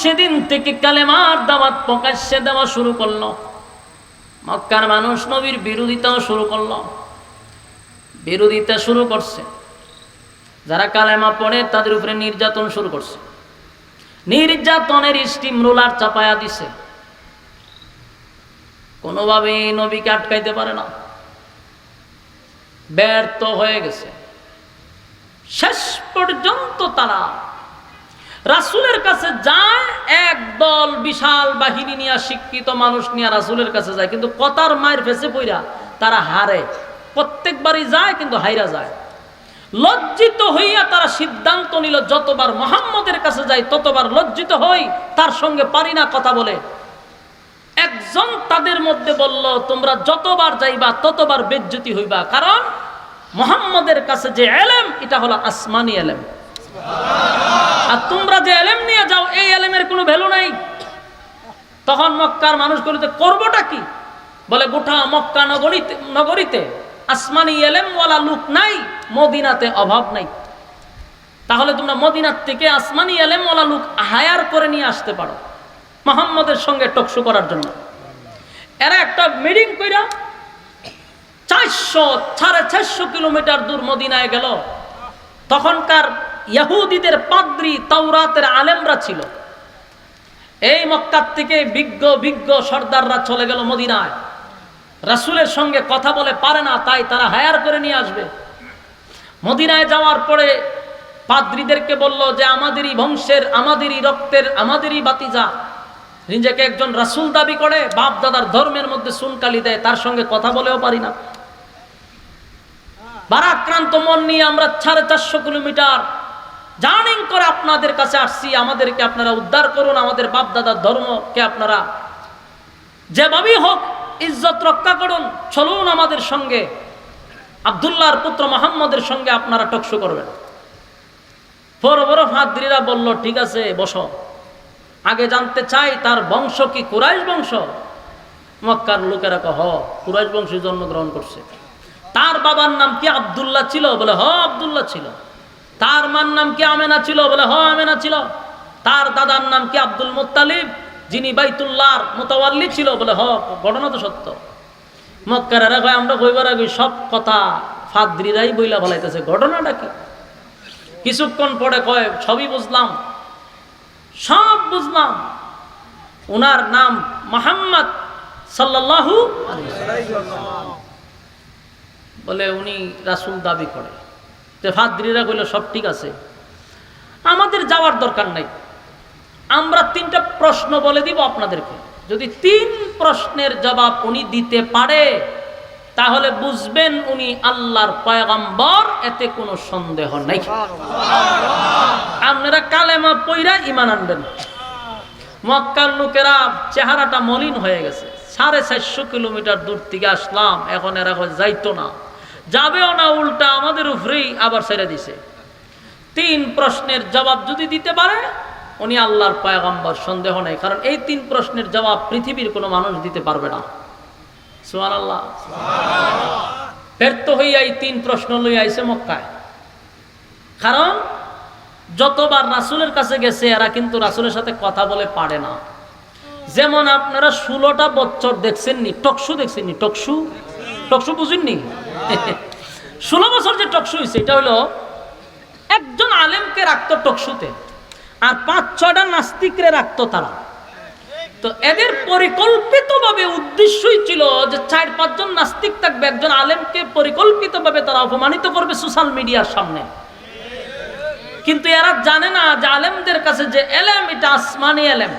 সেদিন থেকে কালেমার দাওয়াত প্রকাশ্যে দেওয়া শুরু করলো। মক্কার মানুষ নবীর বিরোধিতাও শুরু করলো, বিরোধিতা শুরু করছে। যারা কালেমা পড়ে তাদের উপরে নির্যাতন শুরু করছে, নির্যাতনের স্টিম রোলার চাপায়া দিছে। কোনোভাবে নবীকে আটকাইতে পারে না, ব্যর্থ হয়ে গেছে। শেষ পর্যন্ত তারা রাসূলের কাছে যায়, একদল বিশাল বাহিনী নিয়ে, শিক্ষিত মানুষ নিয়ে রাসূলের কাছে যায়, কিন্তু কথার মায়ের ফেসে পইরা তারা হারে। প্রত্যেকবারই যায় কিন্তু হাইরা যায়। লজ্জিত হইয়া তারা সিদ্ধান্ত নিল, যতবার মুহাম্মদের কাছে যাই ততবার লজ্জিত হই, তার সঙ্গে পারি না কথা বলে। একজন তাদের মধ্যে বলল, তোমরা যতবার যাইবা ততবার বেজ্জতি হইবা, কারণ মুহাম্মদের কাছে যে ইলম এটা হলো আসমানি ইলম, আর তোমরা যে ইলম নিয়ে যাও এই ইলমের কোনো ভ্যালু নাই। তখন মক্কার মানুষ বলতে করবোটা কি? বলে গোটা মক্কা নগরীতে আসমানি ইলমওয়ালা লোক নাই, মদিনাতে অভাব নাই। তাহলে তোমরা মদিনার থেকে আসমানি ইলমওয়ালা লোক হায়ার করে নিয়ে আসতে পারো মুহাম্মদের সঙ্গে টকশো করার জন্য। এরা একটা মিটিং কইরা 400-450 কিলোমিটার দূর মদিনায় গেল। তখনকার ইহুদিদের পাদ্রী, তাওরাতের আলেমরা ছিল। এই মক্কার থেকে বিজ্ঞ সর্দাররা চলে গেল মদিনায়। রাসূলের সঙ্গে কথা বলে পারে না, তাই তারা হায়ার করে নিয়ে আসবে। মদিনায় যাওয়ার পরে পাদ্রীদেরকে বলল যে আমাদেরই বংশের, আমাদেরই রক্তের, আমাদেরই বাতিজা, নিজেকে একজন রাসূল দাবি করে, বাপ দাদার ধর্মের মধ্যে সুনকালি দেয়, তার সঙ্গে কথা বলেও পারি না। ভারাক্রান্ত মন নিয়ে আমরা 450 কিলোমিটার জার্নি করে আপনাদের কাছে আসছি, আমাদেরকে আপনারা উদ্ধার করুন, আমাদের বাপ দাদার ধর্মকে আপনারা যেভাবেই হোক ইজ্জত রক্ষা করুন, চলুন আমাদের সঙ্গে, আব্দুল্লাহর পুত্র মুহাম্মদের সঙ্গে আপনারা টকশো করবেন। বড় বড় ফাদ্রীরা বলল, ঠিক আছে বসো, আগে জানতে চাই তার বংশ কি কুরাইশ বংশ? মক্কার লোকেরা কহ কুরাইশ বংশে জন্মগ্রহণ করছে। তার বাবার নাম কি আব্দুল্লাহ ছিল? বলে হ আব্দুল্লাহ ছিল। তার মার নাম কি আমেনা ছিল? বলে হ আমেনা ছিল। তার দাদার নাম কি আব্দুল মুত্তালিব, যিনি বাইতুল্লাহর মুতাওয়াল্লি ছিল? বলে হ, ঘটনা তো সত্য। মক্কারেরা কয় আমরা কইবার আগে সব কথা ফাদ্রীরাই বইলা বলাইতেছে, ঘটনাটা কি? কিছুক্ষণ পরে কয় সবই বুঝলাম, সব বুঝলাম। ওনার নাম মুহাম্মদ সাল্লাল্লাহু আলাইহি ওয়াসাল্লাম, বলে উনি রাসূল দাবি করে। তো ফাদ্রীরা কইল সব ঠিক আছে, আমাদের যাওয়ার দরকার নাই, আমরা 3টা প্রশ্ন বলে দিব আপনাদেরকে, যদি 3 প্রশ্নের জবাব উনি দিতে পারে তাহলে বুঝবেন উনি আল্লাহর পয়গম্বর, এতে কোনো সন্দেহ নাই। আপনারা কালেমা পয়রা ঈমান আনবেন। মক্কার লোকেরা চেহারাটা মলিন হয়ে গেছে, 450 কিলোমিটার দূর থেকে আসলাম, এখন এরা যাইতো না, যাবেও না, উল্টা আমাদের উপরেই আবার ছেড়ে দিছে। 3 প্রশ্নের জবাব যদি দিতে পারে উনি আল্লাহর পয়গম্বর, সন্দেহ নাই, কারণ এই 3 প্রশ্নের জবাব পৃথিবীর কোনো মানুষ দিতে পারবে না। সুবহানাল্লাহ। ব্যর্থ হইয়া এই 3 প্রশ্ন লইয়া আইছে মক্কায়। কারণ যতবার রাসূলের কাছে গেছে এরা কিন্তু রাসূলের সাথে কথা বলে পারে না। যেমন আপনারা 16টা বছর দেখছেননি, টকশো দেখছেননি, টকশো বুঝেননি? 16 বছর যে টকশো হয়েছে এটা হলো একজন আলেমকে রাখতো টকশোতে, আর 5-6টা নাস্তিকরে রাখতো তারা। তো এদের পরিকল্পিতভাবে উদ্দেশ্যই ছিল যে 4-5 জন নাস্তিক থাকবে, একজন আলেমকে পরিকল্পিতভাবে তারা অপমানিত করবে সোশ্যাল মিডিয়ার সামনে। কিন্তু এরা জানে না যে আলেমদের কাছে যে এলেম এটা আসমানি এলেম,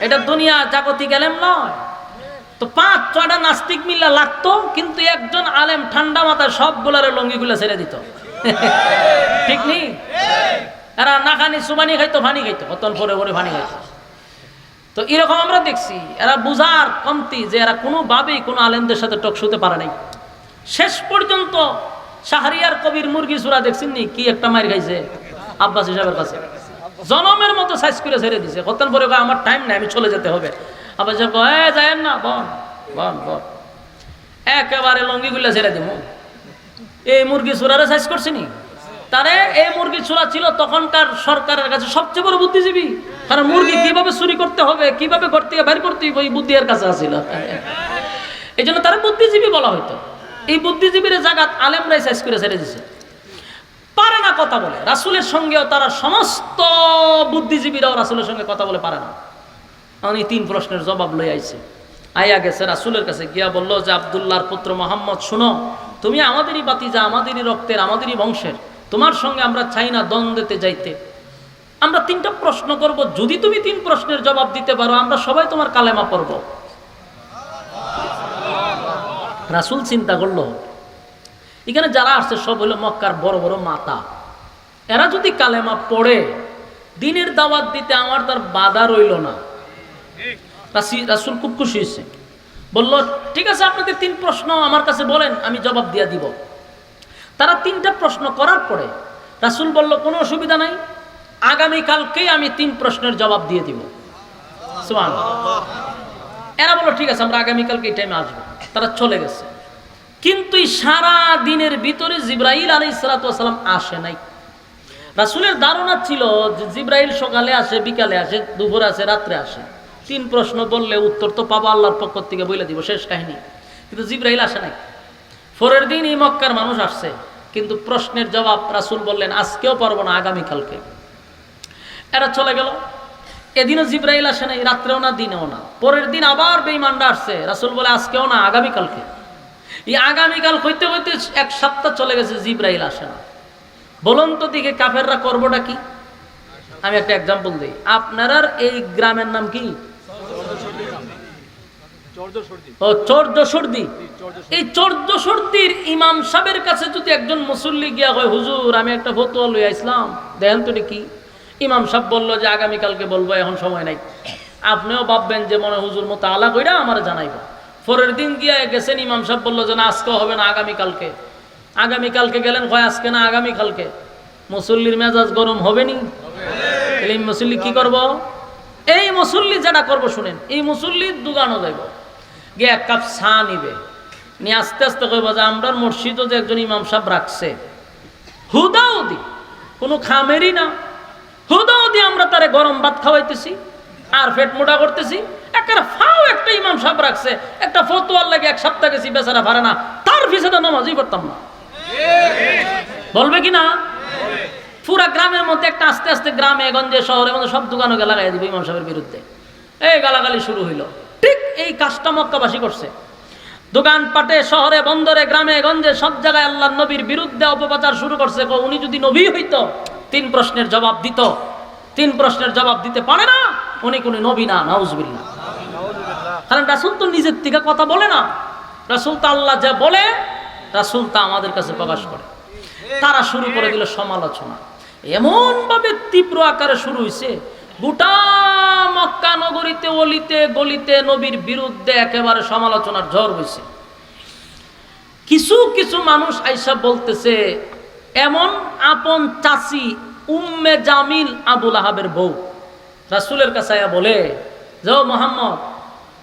এটা দুনিয়া জাগতিক এলেম নয়। তো 5-6টা নাস্তিক মিল্লা লাগতো, কিন্তু একজন আলেম ঠান্ডা মাথায় সবগুলার লঙ্গিগুলা ছেড়ে দিত। ঠিক নেই? এরা না খানি সুবানি খাইতো, ফানি খাইতো, অতল পরে পরে ফানি খাইতো। তো এরকম আমরা দেখছি, এরা বুঝার কমতি যে এরা কোনোভাবেই কোনো আলেমদের সাথে টকশোতে পারে নাই। শেষ পর্যন্ত শাহরিয়ার কবির মুরগি চূড়া দেখছেন নি, কি একটা মার খাইছে আব্বাস সাহেবের কাছে, জনমের মতো সাইজ করে ছেড়ে দিছে। কতক্ষণ পরে আমার টাইম নাই, আমি চলে যেতে হবে। আব্বাস সাহেব যায়েন না, বন বন বন, একেবারে লঙ্গিগুলা ছেড়ে দিব। এই মুরগি চূড়ারে সাইজ করছে নি, তারে এই মুরগি চোরা ছিল তখনকার সরকারের কাছে সবচেয়ে বড় বুদ্ধিজীবী, কারণ মুরগি কিভাবে চুরি করতে হবে, কিভাবে ঘর থেকে বের করতে হবে, এই বুদ্ধি এর কাছে আছিল। এই জন্য তারা বুদ্ধিজীবী বলা হইতো। এই বুদ্ধিজীবীর জায়গাত আলেমরাই সাইজ করে ছেড়ে দিছে, পারে না কথা বলে। রাসূলের সঙ্গেও তারা সমস্ত বুদ্ধিজীবীরাও রাসূলের সঙ্গে কথা বলে পারে না। উনি 3 প্রশ্নের জবাব লই আইছে, আইয়া গেছে রাসূলের কাছে, গিয়া বলল যে আব্দুল্লাহর পুত্র মোহাম্মদ, শুনো, তুমি আমাদেরই বাতিজা, আমাদেরই রক্তের, আমাদেরই বংশের, তোমার সঙ্গে আমরা চাই না দ্বন্দ্বেতে যাইতে। আমরা 3টা প্রশ্ন করব, যদি তুমি 3 প্রশ্নের জবাব দিতে পারো আমরা সবাই তোমার কালেমা পড়ব। রাসূল চিন্তা করলো, এখানে যারা আসছে সব হলো মক্কার বড় বড় মাতা, এরা যদি কালেমা পড়ে দিনের দাওয়াত দিতে আমার তার বাধা রইল না। রাসূল খুব খুশি হয়েছে, বলল ঠিক আছে, আপনাদের 3 প্রশ্ন আমার কাছে বলেন, আমি জবাব দিয়ে দিব। তারা 3টা প্রশ্ন করার পরে রাসূল বলল, কোনো অসুবিধা নাই, আগামীকালকেই আমি 3 প্রশ্নের জবাব দিয়ে দিব। সুবহানাল্লাহ। এরা বলল ঠিক আছে, আমরা আগামীকালকে এই টাইমে আসবো। তারা চলে গেছে, কিন্তু সারা দিনের ভিতরে জিবরাইল আলাইহিস সালাতু ওয়াস সালাম আসে নাই। রাসূলের ধারণা ছিল যে জিবরাইল সকালে আসে, বিকালে আসে, দুপুরে আসে, রাত্রে আসে। 3 প্রশ্ন বললে উত্তর তো পাবো আল্লাহর পক্ষ থেকে, বলে দিব, শেষ কাহিনী। কিন্তু জিবরাইল আসে নাই। পরের দিন এই মক্কার মানুষ আসছে, কিন্তু প্রশ্নের জবাব রাসূল বললেন আজকেও পারবো না, আগামীকালকে। এরা চলে গেল। এদিনও জিবরাইল আসে নাই, রাত্রেও না, দিনেও না। পরের দিন আবার বেঈমানরা আসছে, রাসূল বলে আজকেও না, আগামীকালকে। এই আগামীকাল হইতে হইতে 1 সপ্তাহ চলে গেছে, জিবরাইল আসে না। বলুন তো দিকে কাফেররা করবোটা কি? আমি একটা এক্সাম্পল দিই। আপনার এই গ্রামের নাম কি? ও, চরদসর্দি। এই চরদসর্দির ইমাম সাহেবের কাছে যদি একজন মুসল্লি গিয়া হয়, হুজুর আমি একটা ফতোয়া লই আইছিলাম, দেখেন তো কি। ইমাম সাহেব বললো যে আগামীকালকে বলবো, এখন সময় নাই। আপনিও ভাববেন যে মনে হুজুর মতো আলা কইরা আমার জানাইব। পরের দিন গিয়া গেছেন, ইমাম সাহেব বললো যে না, আজকে হবে না, আগামীকালকে। আগামীকালকে গেলেন, কয় আজকে না, আগামীকালকে। মুসল্লির মেজাজ গরম হবে নি? এই মুসল্লি কি করব? এই মুসল্লি যেটা করবো শুনেন, এই মুসল্লির দোকানও যাইব, গিয়ে 1 কাপ চা নিবে, নিয়ে আস্তে আস্তে কইব যে আমরা মসজিদও যে একজন ইমাম সাহেব রাখছে, হুদাউদি, কোনো খামেরই না, হুদাউদি আমরা তারে গরম ভাত খাওয়াইতেছি আর পেট মোটা করতেছি। একটা ইমাম সাহেব রাখছে, একটা ফতোয়ার লাগে 1 সপ্তাহ গেছি, বেচারা পারে না, তার পিছনে নামাজই পড়তাম না। বলবে কি না? পুরা গ্রামের মধ্যে একটা আস্তে আস্তে গ্রামে গঞ্জে শহরের মধ্যে সব দোকানকে লাগাই দিব ইমাম সাহেবের বিরুদ্ধে। এই গালাগালি শুরু হইল। ঠিক এই কাজটা মক্কাবাসী করছে। দোকানপাটে, শহরে, বন্দরে, গ্রামে গঞ্জে সব জায়গায় আল্লাহর নবীর বিরুদ্ধে অপপ্রচার শুরু করছে। উনি যদি নবী হইতো 3 প্রশ্নের জবাব দিত। 3 প্রশ্নের জবাব দিতে পারে না, উনি কোন নবী না। নাউজুবিল্লাহ। কারণ রাসূল তো নিজের থেকে কথা বলে না, রাসূল তো আল্লাহ যা বলে রাসূল তা আমাদের কাছে প্রকাশ করে। তারা শুরু করে দিল সমালোচনা, এমন ভাবে তীব্র আকারে শুরু হয়েছে, গোটা মক্কা নগরীতে, অলিতে গলিতে নবীর বিরুদ্ধে একেবারে সমালোচনার ঝড় হয়েছে। কিছু কিছু মানুষ আইসা বলতেছে, এমন আপন চাচি উম্মে জামিল আবুল আহাবের বউ রাসূলের কাছে আয়া বলে যে ও মুহাম্মদ,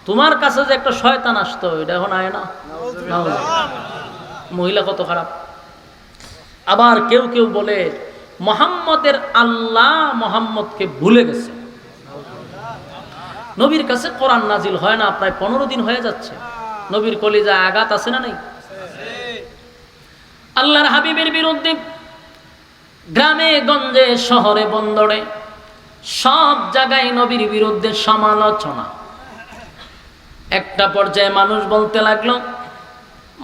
তোমার কাছে যে একটা শয়তান আসতো, এটা এখন আয় না। মহিলা কত খারাপ। আবার কেউ কেউ বলে মুহাম্মদের আল্লাহ মুহাম্মদকে ভুলে গেছে। নবীর কাছে কোরআন নাজিল হয় না প্রায় 15 দিন হয়ে যাচ্ছে। নবীর কলিজায় আঘাত আছে না নাই? আল্লাহর হাবিবের বিরুদ্ধে গ্রামে গঞ্জে, শহরে বন্দরে সব জায়গায় নবীর বিরুদ্ধে সমালোচনা। একটা পর্যায়ে মানুষ বলতে লাগলো,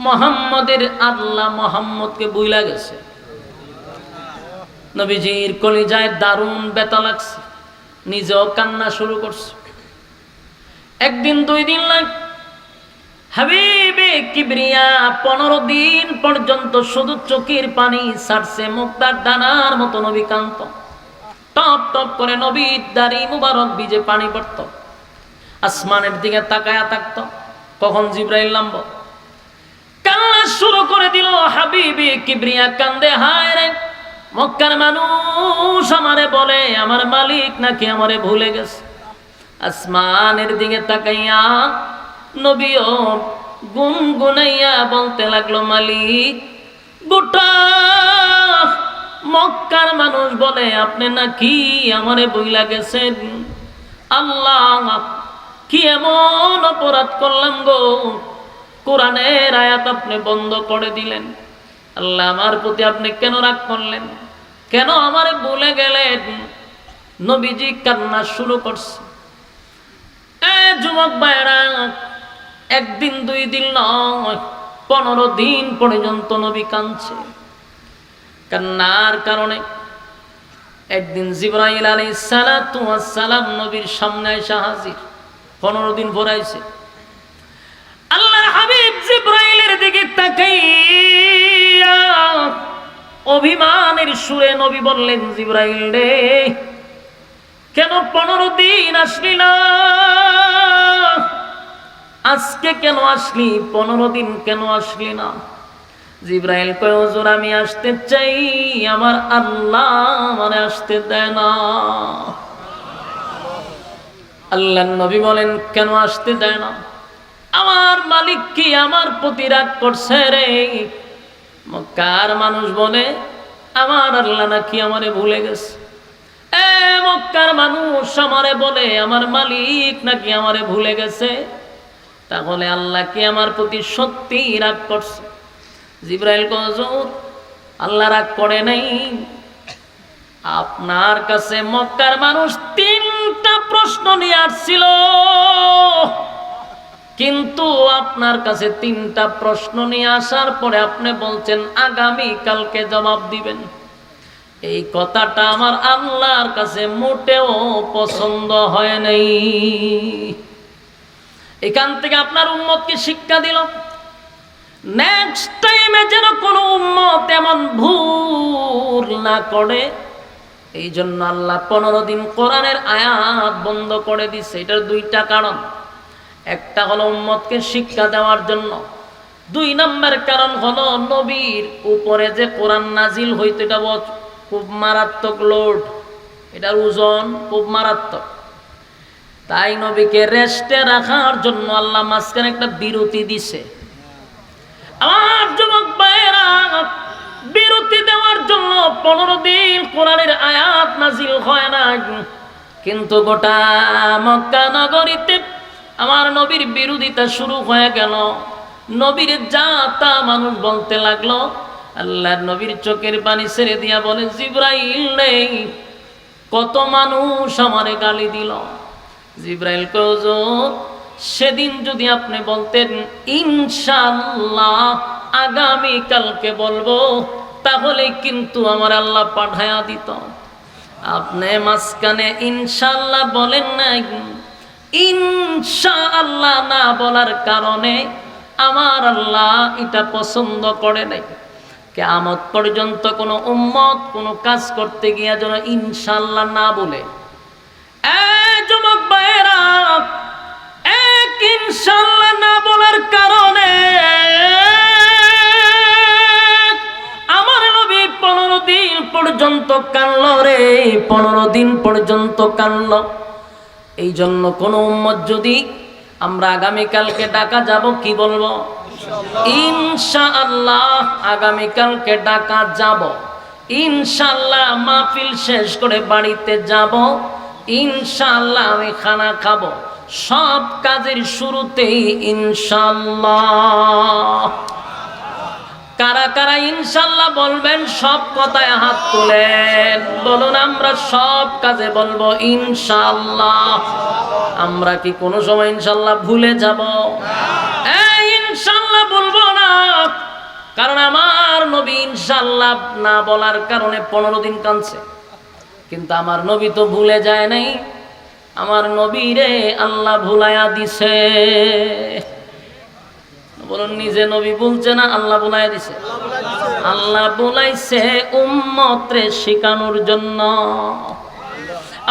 মুহাম্মদের আল্লাহ মুহাম্মদকে ভুলে গেছে। নবীজির কলিজায় দারুণ ব্যথা লাগছে, নিজেও কান্না শুরু করছে। 1 দিন 2 দিন লাগ, হাবিবে কিবরিয়া 15 দিন পর্যন্ত শুধু চোখের পানি ছাড়ছে, মুক্তার দানার মতো নবী কান্ত। টপ টপ করে নবীর দাড়ি মুবারক ভিজে পানি পড়ত। আসমানের দিকে তাকায়া থাকতো, কখন জিবরাইল নামবো। কান্না শুরু করে দিল হাবিবে কিবরিয়া, কান্দে, হায় রে মক্কার মানুষ আমারে বলে আমার মালিক নাকি আমারে ভুলে গেছে। আসমানের দিকে তাকাইয়া নবীও গুনগুনাইয়া বলতে লাগলো, মালিক গোটা মক্কার মানুষ বলে আপনি নাকি আমারে বইলা গেছেন। আল্লাহ কি এমন অপরাধ করলাম গো, কোরআনের আয়াত আপনি বন্ধ করে দিলেন। আল্লাহ আমার প্রতি আপনি কেন রাগ করলেন, কেন আমারে ভুলে গেলেন? নবীজি কান্না শুরু করছে। যুবক ভাইরা, একদিন দুই দিন নয়, 15 দিন পর্যন্ত নবী কাঁদছে। কান্নার কারণে একদিন জিবরাইল আলাইহিস সালাতু ওয়াস সালাম নবীর সামনে এসে হাজির। 15 দিন ভরাইছে। আল্লাহর হাবিব জিবরাইলের দিকে তাকাইয়া অভিমানের সুরে নবী বললেন, জিবরাইল রে, কেন 15 দিন আসলি না? আজকে কেন আসলি? 15 দিন কেন আসলি না? জিবরাইল কয়, হুজুর আমি আসতে চাই, আমার আল্লাহ মানে আসতে দেয় না। আল্লাহর নবী বলেন, কেন আসতে দেয় না? আমার মালিক কি আমার প্রতি রাগ করছে রে? মক্কার মানুষ বলে আমার আল্লাহ নাকি আমারে ভুলে গেছে। মক্কার মানুষ আমারে বলে আমার মালিক নাকি আমারে ভুলে গেছে। তাহলে আল্লাহ কি আমার প্রতি সত্যি রাগ করছে? জিবরাইল কয়, হুজুর আল্লাহ রাগ করে নাই। আপনার কাছে মক্কার মানুষ 3টা প্রশ্ন নিয়ে আসছিল, কিন্তু আপনার কাছে 3টা প্রশ্ন নিয়ে আসার পরে আপনি বলছেন আগামী কালকে জবাব দিবেন। এই কথাটা আমার আল্লাহর কাছে মোটেও পছন্দ হয় নাই। এখান থেকে আপনার উম্মতকে শিক্ষা দিল, নেক্সট টাইমে যেন কোনো উম্মত এমন ভুল না করে। এই জন্য আল্লাহ 15 দিন কোরআনের আয়াত বন্ধ করে দিছে। এটার 2টা কারণ। একটা হলো উম্মতকে শিক্ষা দেওয়ার জন্য, 2 নম্বর কারণ হলো নবীর উপরে যে কোরআন নাজিল হইতো এটা খুব মারাত্মক লোড, এটার ওজন খুব মারাত্মক। তাই নবীকে রেস্টে রাখার জন্য আল্লাহ মাঝখানে একটা বিরতি দিছে। আমার যুবক ভাইয়েরা, বিরতি দেওয়ার জন্য 15 দিন কোরআনের আয়াত নাজিল হয় না, কিন্তু গোটা মক্কা নগরীতে আমার নবীর বিরোধিতা শুরু হয়ে গেল। নবীর যা তা মানুষ বলতে লাগলো। আল্লাহর নবীর চোখের পানি ছেড়ে দিয়া বলে, জিবরাইল নেই, কত মানুষ আমারে গালি দিল। জিবরাইল কয়, হুজুর সেদিন যদি আপনি বলতেন ইনশাআল্লাহ আগামী কালকে বলবো, তাহলে কিন্তু আমার আল্লাহ পাঠায়া দিত। আপনি মাঝখানে ইনশাআল্লাহ বলেন নাই। ইনশাআল্লাহ না বলার কারণে আমার আল্লাহ এটা পছন্দ করে নাই। কিয়ামত পর্যন্ত কোনো উম্মত কোনো কাজ করতে গিয়ে যেন ইনশাআল্লাহ না বলে। যুবক ভাইয়েরা, এক ইনশাআল্লাহ না বলার কারণে আমার নবী 15 দিন পর্যন্ত কাঁদল রে, 15 দিন পর্যন্ত কাঁদল। এই জন্য কোন উম্মত যদি আমরা আগামীকালকে ডাকা যাব, কি বলবো? ইনশাআল্লাহ আগামীকালকে ডাকা যাব, ইনশাআল্লাহ মাহফিল শেষ করে বাড়িতে যাব, ইনশাআল্লাহ আমি খানা খাবো। সব কাজের শুরুতেই ইনশাআল্লাহ। কারা কারা ইনশাআল্লাহ বলবেন? সব কথায় হাত তুলেন, বলুন আমরা সব কাজে বলবো ইনশাআল্লাহ। আমরা কি কোনো সময় ইনশাআল্লাহ ভুলে যাব? ইনশাআল্লাহ বলবো না, কারণ আমার নবী ইনশাআল্লাহ না বলার কারণে 15 দিন কাঁদছে। কিন্তু আমার নবী তো ভুলে যায় নাই, আমার নবীরে আল্লাহ ভুলাইয়া দিছে। বলুন, নিজে নবী বলছে না, আল্লাহ ভুলাইয়া দিছে। আল্লাহ ভুলাইছে উম্মতরে শিখানোর জন্য।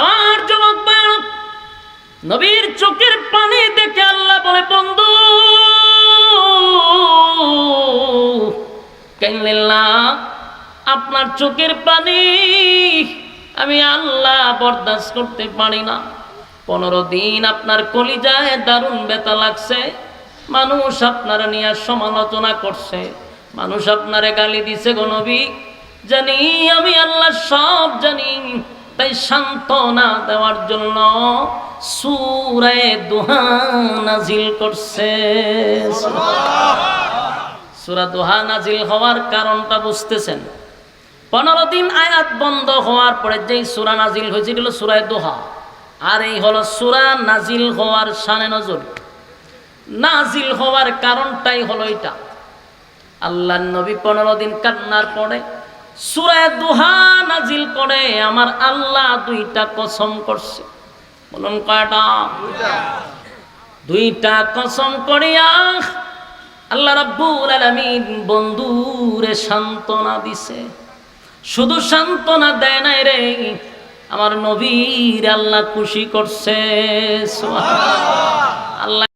আমার যুবক ভাই, নবীর চোখের পানি দেখে আল্লাহ বলে, বন্ধু কাইন্নাল্লাহ, আপনার চোখের পানি আমি আল্লাহ বরদাস্ত করতে পারি না। 15 দিন আপনার কলিজায় দারুণ ব্যথা লাগছে। মানুষ আপনারা নিয়ে সমালোচনা করছে, মানুষ আপনারে গালি দিছে গো নবী। জানি আমি আল্লাহ সব জানি, তাই সান্ত্বনা দেওয়ার জন্য সূরা দুহা নাজিল করছে। সূরা দুহা নাজিল হওয়ার কারণটা বুঝতেছেন? 15 দিন আয়াত বন্ধ হওয়ার পরে যেই সূরা নাজিল হয়েছিল সূরা দুহা, আর এই হলো সূরা নাজিল হওয়ার শানে নজর। নাজিল হওয়ার কারণটাই হলো এটা, আল্লাহর নবী 15 দিন কান্নার পরে সূরা দুহা নাজিল করে আমার আল্লাহ দুইটা কসম করছে। বলুন কয়টা? দুইটা কসম করিয়া আল্লাহ রাব্বুল আলামিন বন্ধুরে সান্ত্বনা দিছে। শুধু সান্ত্বনা দেয় নাই রে, আমার নবীর আল্লাহ খুশি করছে। সুবহানাল্লাহ। আল্লাহ